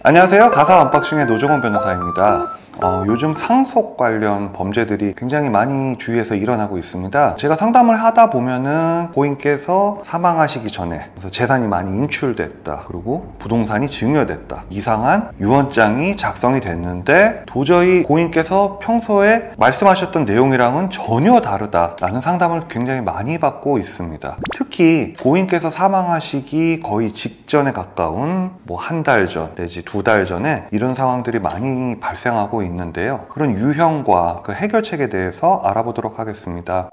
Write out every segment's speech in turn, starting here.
안녕하세요. 가사 언박싱의 노종원 변호사입니다. 요즘 상속 관련 범죄들이 굉장히 많이 주위에서 일어나고 있습니다. 제가 상담을 하다 보면은 고인께서 사망하시기 전에 재산이 많이 인출됐다, 그리고 부동산이 증여됐다, 이상한 유언장이 작성이 됐는데 도저히 고인께서 평소에 말씀하셨던 내용이랑은 전혀 다르다라는 상담을 굉장히 많이 받고 있습니다. 특히 고인께서 사망하시기 거의 직전에 가까운 한 달 전 내지 2달 전에 이런 상황들이 많이 발생하고 있는데요. 그런 유형과 그 해결책에 대해서 알아보도록 하겠습니다.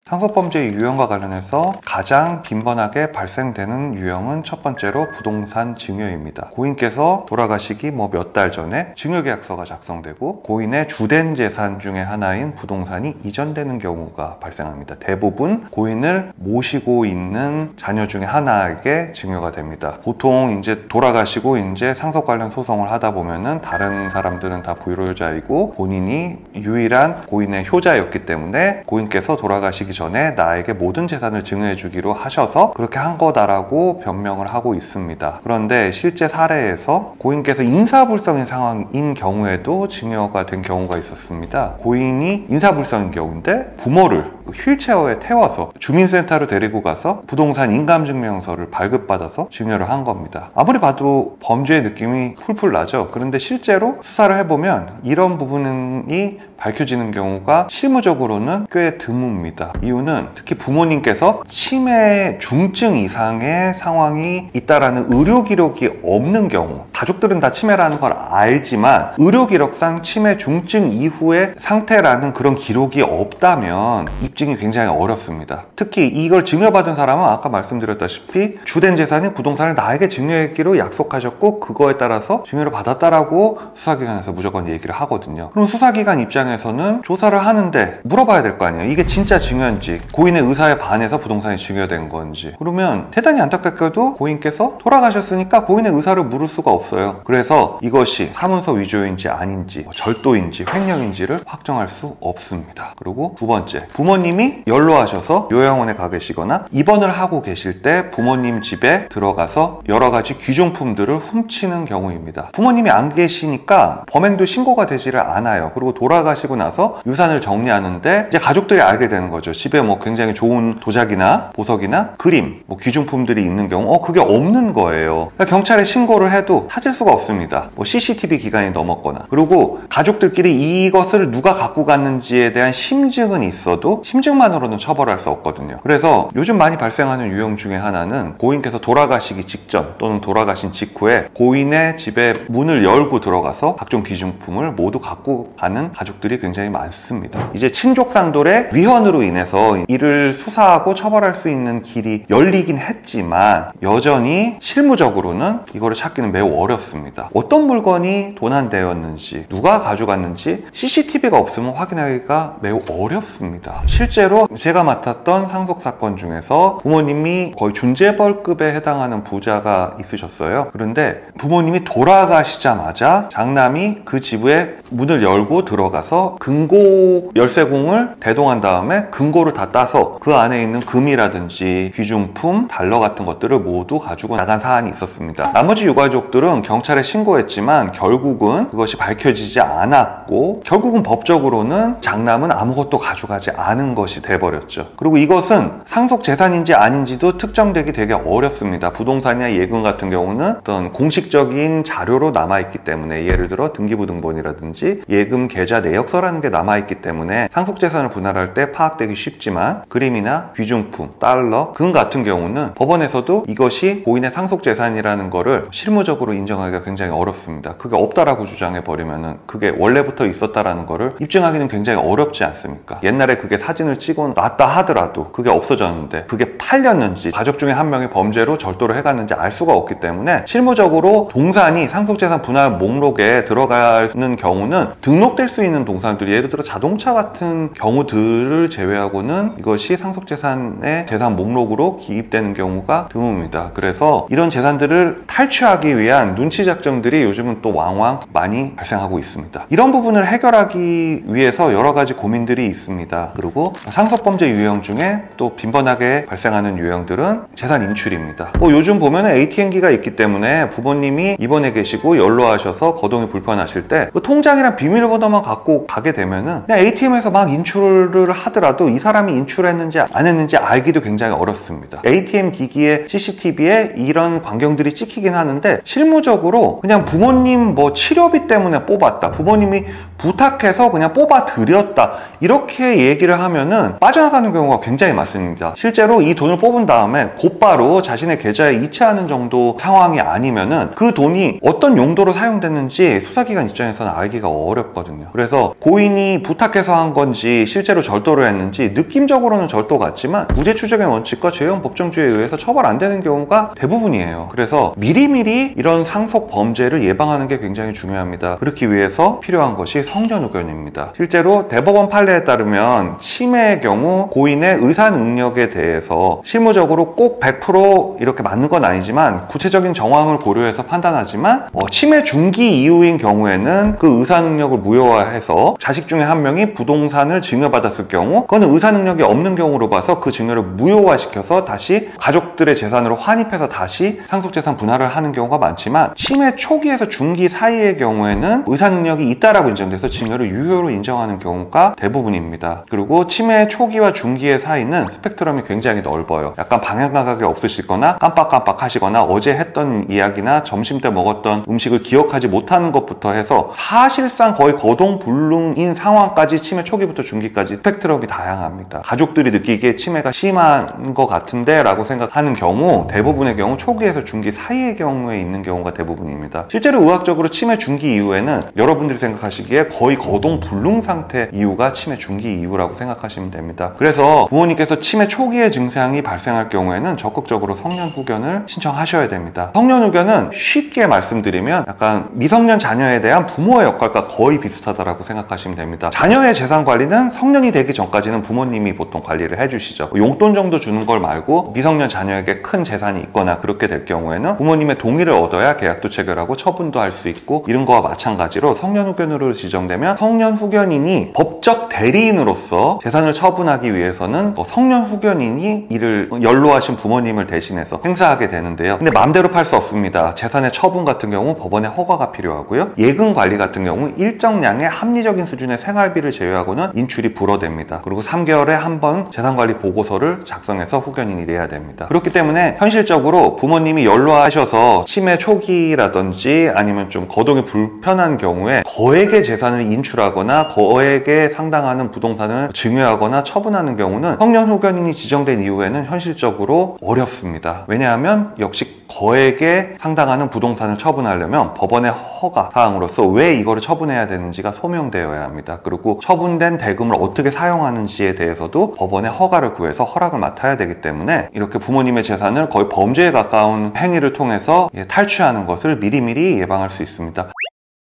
상속범죄의 유형과 관련해서 가장 빈번하게 발생되는 유형은 첫 번째로 부동산 증여입니다. 고인께서 돌아가시기 몇 달 전에 증여계약서가 작성되고 고인의 주된 재산 중에 하나인 부동산이 이전되는 경우가 발생합니다. 대부분 고인을 모시고 있는 자녀 중에 하나에게 증여가 됩니다. 보통 이제 돌아가시고 이제 상속 관련 소송을 하다 보면은 다른 사람들은 다 불효자이고 본인이 유일한 고인의 효자였기 때문에 고인께서 돌아가시기 전에 나에게 모든 재산을 증여해 주기로 하셔서 그렇게 한 거다라고 변명을 하고 있습니다. 그런데 실제 사례에서 고인께서 인사불성인 상황인 경우에도 증여가 된 경우가 있었습니다. 고인이 인사불성인 경우인데 부모를 휠체어에 태워서 주민센터로 데리고 가서 부동산 인감증명서를 발급받아서 증여를 한 겁니다. 아무리 봐도 범죄의 느낌이 풀풀 나죠. 그런데 실제로 수사를 해보면 이런 부분이 밝혀지는 경우가 실무적으로는 꽤 드뭅니다. 이유는 특히 부모님께서 치매 중증 이상의 상황이 있다라는 의료 기록이 없는 경우, 가족들은 다 치매라는 걸 알지만 의료 기록상 치매 중증 이후의 상태라는 그런 기록이 없다면 입증이 굉장히 어렵습니다. 특히 이걸 증여받은 사람은 아까 말씀드렸다시피 주된 재산인 부동산을 나에게 증여하기로 약속하셨고 그거에 따라서 증여를 받았다라고 수사기관에서 무조건 얘기를 하거든요. 그럼 수사기관 입장에서는 조사를 하는데 물어봐야 될 거 아니에요. 이게 진짜 증여인지, 고인의 의사에 반해서 부동산이 증여된 건지. 그러면 대단히 안타깝게도 고인께서 돌아가셨으니까 고인의 의사를 물을 수가 없어요. 그래서 이것이 사문서 위조인지 아닌지, 절도인지 횡령인지를 확정할 수 없습니다. 그리고 두 번째, 부모님이 연로하셔서 요양원에 가 계시거나 입원을 하고 계실 때 부모님 집에 들어가서 여러 가지 귀중품들을 훔치는 경우입니다. 부모님이 안 계시니까 범행도 신고가 되지를 않아요. 그리고 돌아가시고 나서 유산을 정리하는데 이제 가족들이 알게 되는 거죠. 집에 굉장히 좋은 도자기나 보석이나 그림, 귀중품들이 있는 경우 그게 없는 거예요. 그러니까 경찰에 신고를 해도 찾을 수가 없습니다. CCTV 기간이 넘었거나. 그리고 가족들끼리 이것을 누가 갖고 갔는지에 대한 심증은 있어도 심증만으로는 처벌할 수 없거든요. 그래서 요즘 많이 발생하는 유형 중에 하나는 고인께서 돌아가시기 직전 또는 돌아가신 직후에 고인의 집에 문을 열고 들어가서 각종 귀중품을 모두 갖고 가는 가족들이 굉장히 많습니다. 이제 친족상돌의 위헌으로 인해서 이를 수사하고 처벌할 수 있는 길이 열리긴 했지만 여전히 실무적으로는 이거를 찾기는 매우 어렵습니다. 어떤 물건이 도난되었는지, 누가 가져갔는지 CCTV가 없으면 확인하기가 매우 어렵습니다. 실제로 제가 맡았던 상속사건 중에서 부모님이 거의 준재벌급에 해당하는 부자가 있으셨어요. 그런데 부모님이 돌아가시자마자 장남이 그 집에 문을 열고 들어가서 금고 열쇠공을 대동한 다음에 금고를 다 따서 그 안에 있는 금이라든지 귀중품, 달러 같은 것들을 모두 가지고 나간 사안이 있었습니다. 나머지 유가족들은 경찰에 신고했지만 결국은 그것이 밝혀지지 않았고 결국은 법적으로는 장남은 아무것도 가져가지 않은 것이 돼버렸죠. 그리고 이것은 상속 재산인지 아닌지도 특정되기 되게 어렵습니다. 부동산이나 예금 같은 경우는 어떤 공식적인 자료로 남아있기 때문에, 예를 들어 등기부등본이라든지 예금 계좌 내역서라는 게 남아있기 때문에 상속 재산을 분할할 때 파악되기 쉽지만 그림이나 귀중품, 달러, 금 같은 경우는 법원에서도 이것이 고인의 상속 재산이라는 거를 실무적으로 인정하기가 굉장히 어렵습니다. 그게 없다라고 주장해버리면은 그게 원래부터 있었다라는 거를 입증하기는 굉장히 어렵지 않습니까? 옛날에 그게 사진을 찍어 놨다 하더라도 그게 없어졌는데 그게 팔렸는지 가족 중에 한 명이 범죄로 절도를 해갔는지 알 수가 없기 때문에 실무적으로 동산이 상속재산 분할 목록에 들어가는 경우는 등록될 수 있는 동산들이 예를 들어 자동차 같은 경우들을 제외하고는 이것이 상속재산의 재산 목록으로 기입되는 경우가 드뭅니다. 그래서 이런 재산들을 탈취하기 위한 눈치 작전들이 요즘은 또 왕왕 많이 발생하고 있습니다. 이런 부분을 해결하기 위해서 여러 가지 고민들이 있습니다. 그리고 그리고 상속범죄 유형 중에 또 빈번하게 발생하는 유형들은 재산 인출입니다. 요즘 보면은 ATM기가 있기 때문에 부모님이 입원해 계시고 연로하셔서 거동이 불편하실 때 그 통장이랑 비밀번호만 갖고 가게 되면은 그냥 ATM에서 막 인출을 하더라도 이 사람이 인출했는지 안 했는지 알기도 굉장히 어렵습니다. ATM 기기에 CCTV에 이런 광경들이 찍히긴 하는데 실무적으로 그냥 부모님 뭐 치료비 때문에 뽑았다, 부모님이 부탁해서 그냥 뽑아 드렸다, 이렇게 얘기를 하면은 빠져나가는 경우가 굉장히 많습니다. 실제로 이 돈을 뽑은 다음에 곧바로 자신의 계좌에 이체하는 정도 상황이 아니면은 그 돈이 어떤 용도로 사용됐는지 수사기관 입장에서는 알기가 어렵거든요. 그래서 고인이 부탁해서 한 건지 실제로 절도를 했는지 느낌적으로는 절도 같지만 무죄 추정의 원칙과 죄형 법정주의에 의해서 처벌 안 되는 경우가 대부분이에요. 그래서 미리미리 이런 상속 범죄를 예방하는 게 굉장히 중요합니다. 그렇기 위해서 필요한 것이 성년후견입니다. 실제로 대법원 판례에 따르면 치매의 경우 고인의 의사 능력에 대해서 실무적으로 꼭 100% 이렇게 맞는 건 아니지만 구체적인 정황을 고려해서 판단하지만 치매 중기 이후인 경우에는 그 의사 능력을 무효화해서 자식 중에 한 명이 부동산을 증여받았을 경우 그거는 의사 능력이 없는 경우로 봐서 그 증여를 무효화시켜서 다시 가족들의 재산으로 환입해서 다시 상속재산 분할을 하는 경우가 많지만 치매 초기에서 중기 사이의 경우에는 의사 능력이 있다라고 인정돼서 증여를 유효로 인정하는 경우가 대부분입니다. 그리고 치매 초기와 중기의 사이는 스펙트럼이 굉장히 넓어요. 약간 방향감각이 없으시거나 깜빡깜빡 하시거나 어제 했던 이야기나 점심 때 먹었던 음식을 기억하지 못하는 것부터 해서 사실상 거의 거동불능인 상황까지 치매 초기부터 중기까지 스펙트럼이 다양합니다. 가족들이 느끼기에 치매가 심한 것 같은데 라고 생각하는 경우 대부분의 경우 초기에서 중기 사이의 경우에 있는 경우가 대부분입니다. 실제로 의학적으로 치매 중기 이후에는 여러분들이 생각하시기에 거의 거동불능 상태 이후가 치매 중기 이후라고 생각하시면 됩니다. 그래서 부모님께서 치매 초기의 증상이 발생할 경우에는 적극적으로 성년후견을 신청하셔야 됩니다. 성년후견은 쉽게 말씀드리면 약간 미성년 자녀에 대한 부모의 역할과 거의 비슷하다고 생각하시면 됩니다. 자녀의 재산 관리는 성년이 되기 전까지는 부모님이 보통 관리를 해주시죠. 용돈 정도 주는 걸 말고 미성년 자녀에게 큰 재산이 있거나 그렇게 될 경우에는 부모님의 동의를 얻어야 계약도 체결하고 처분도 할 수 있고, 이런 거와 마찬가지로 성년후견으로 지정되면 성년후견인이 법적 대리인으로서 재산을 처분하기 위해서는 성년후견인이 이를 연로하신 부모님을 대신해서 행사하게 되는데요. 근데 마음대로 팔 수 없습니다. 재산의 처분 같은 경우 법원의 허가가 필요하고요. 예금 관리 같은 경우 일정량의 합리적인 수준의 생활비를 제외하고는 인출이 불허됩니다. 그리고 3개월에 한 번 재산관리 보고서를 작성해서 후견인이 내야 됩니다. 그렇기 때문에 현실적으로 부모님이 연로하셔서 치매 초기라든지 아니면 좀 거동이 불편한 경우에 거액의 재산을 인출하거나 거액에 상당하는 부동산을 증여하거나 처분하는 경우는 성년후견인이 지정된 이후에는 현실적으로 어렵습니다. 왜냐하면 역시 거액에 상당하는 부동산을 처분하려면 법원의 허가 사항으로서 왜 이거를 처분해야 되는지가 소명되어야 합니다. 그리고 처분된 대금을 어떻게 사용하는지에 대해서도 법원의 허가를 구해서 허락을 맡아야 되기 때문에 이렇게 부모님의 재산을 거의 범죄에 가까운 행위를 통해서 탈취하는 것을 미리미리 예방할 수 있습니다.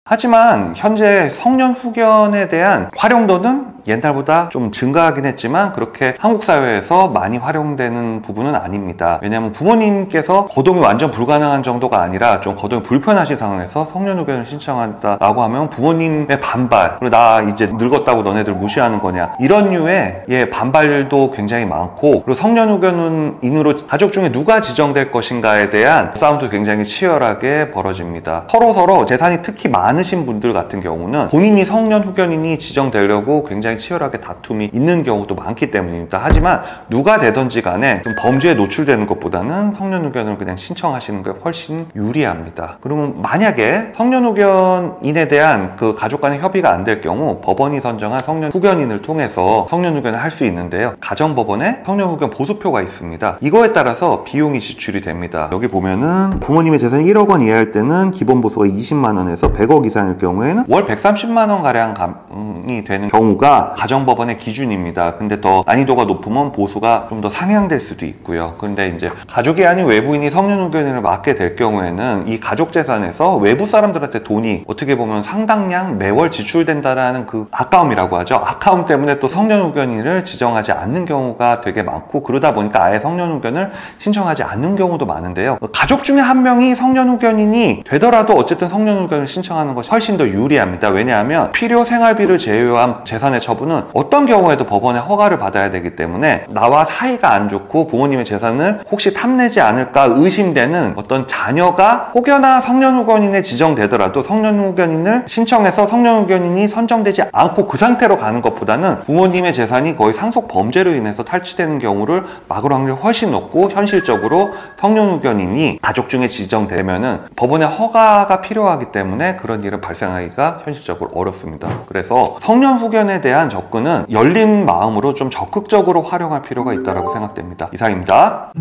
하지만 현재 성년후견에 대한 활용도는 옛날보다 좀 증가하긴 했지만 그렇게 한국 사회에서 많이 활용되는 부분은 아닙니다. 왜냐하면 부모님께서 거동이 완전 불가능한 정도가 아니라 좀 거동이 불편하신 상황에서 성년후견을 신청한다라고 하면 부모님의 반발, 그리고 나 이제 늙었다고 너네들 무시하는 거냐, 이런 류의 반발도 굉장히 많고, 그리고 성년후견인으로 가족 중에 누가 지정될 것인가에 대한 싸움도 굉장히 치열하게 벌어집니다. 서로 재산이 특히 많으신 분들 같은 경우는 본인이 성년후견인이 지정되려고 굉장히 치열하게 다툼이 있는 경우도 많기 때문입니다. 하지만 누가 되든지 간에 좀 범죄에 노출되는 것보다는 성년후견을 그냥 신청하시는 게 훨씬 유리합니다. 그러면 만약에 성년후견인에 대한 그 가족 간의 협의가 안 될 경우 법원이 선정한 성년후견인을 통해서 성년후견을 할 수 있는데요. 가정법원에 성년후견 보수표가 있습니다. 이거에 따라서 비용이 지출이 됩니다. 여기 보면은 부모님의 재산이 1억 원 이하일 때는 기본 보수가 20만 원에서 100억 이상일 경우에는 월 130만 원 가량이 되는 경우가 가정법원의 기준입니다. 근데 더 난이도가 높으면 보수가 좀 더 상향될 수도 있고요. 근데 이제 가족이 아닌 외부인이 성년후견인을 맡게 될 경우에는 이 가족 재산에서 외부 사람들한테 돈이 어떻게 보면 상당량 매월 지출된다라는 그 아까움이라고 하죠. 아까움 때문에 또 성년후견인을 지정하지 않는 경우가 되게 많고, 그러다 보니까 아예 성년후견을 신청하지 않는 경우도 많은데요. 가족 중에 한 명이 성년후견인이 되더라도 어쨌든 성년후견을 신청하는 것이 훨씬 더 유리합니다. 왜냐하면 필요 생활비를 제외한 재산의 처분은 어떤 경우에도 법원의 허가를 받아야 되기 때문에 나와 사이가 안 좋고 부모님의 재산을 혹시 탐내지 않을까 의심되는 어떤 자녀가 혹여나 성년후견인에 지정되더라도 성년후견인을 신청해서 성년후견인이 선정되지 않고 그 상태로 가는 것보다는 부모님의 재산이 거의 상속 범죄로 인해서 탈취되는 경우를 막을 확률이 훨씬 높고, 현실적으로 성년후견인이 가족 중에 지정되면은 법원의 허가가 필요하기 때문에 그런 일은 발생하기가 현실적으로 어렵습니다. 그래서 성년후견에 대한 접근은 열린 마음으로 좀 적극적으로 활용할 필요가 있다고 생각됩니다. 이상입니다.